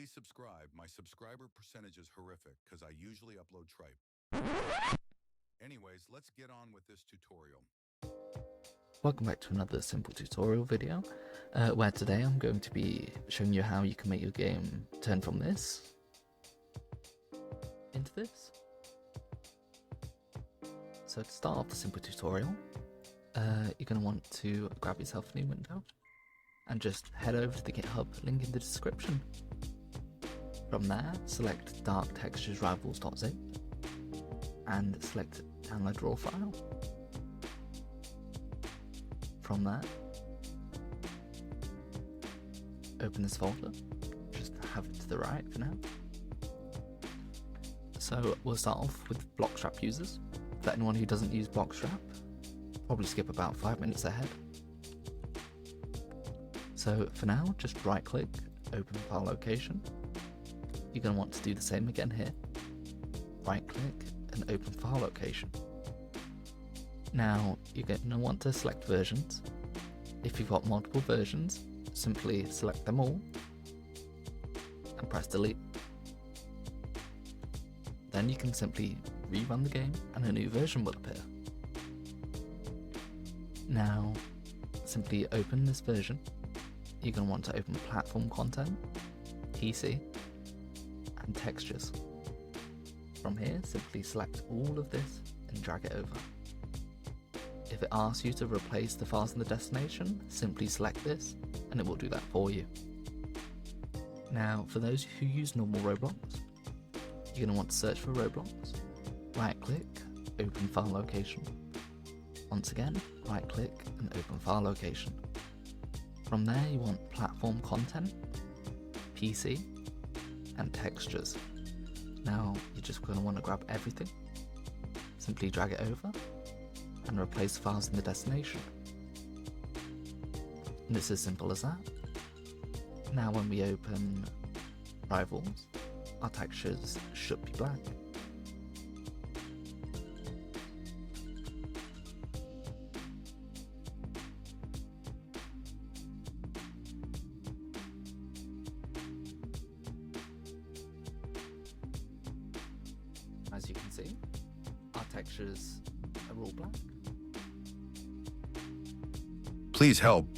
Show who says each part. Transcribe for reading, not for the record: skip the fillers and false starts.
Speaker 1: Please subscribe. My subscriber percentage is horrific because I usually upload tripe. Anyways, let's get on with this tutorial.
Speaker 2: Welcome back to another simple tutorial video, where today I'm going to be showing you how you can make your game turn from this into this. So to start off the simple tutorial, you're going to want to grab yourself a new window and just head over to the GitHub link in the description. From there, select dark textures rivals.zip and select download raw file. From there, open this folder, just have it to the right for now. So we'll start off with Blockstrap users. For anyone who doesn't use Blockstrap, probably skip about 5 minutes ahead. So for now, just right click, open file location. You're going to want to do the same again here. Right click and open file location. Now you're going to want to select versions. If you've got multiple versions, simply select them all and press delete. Then you can simply rerun the game and a new version will appear. Now simply open this version. You're going to want to open platform content, PC and textures. From here, simply select all of this and drag it over. If it asks you to replace the files in the destination, simply select this and it will do that for you. Now, for those who use normal Roblox, you're going to want to search for Roblox, right click, open file location. Once again, right click and open file location. From there you want platform content, PC and textures. Now you're just going to want to grab everything, simply drag it over and replace files in the destination. And it's as simple as that. Now when we open Rivals, our textures should be black. As you can see, our textures are all black.
Speaker 1: Please help.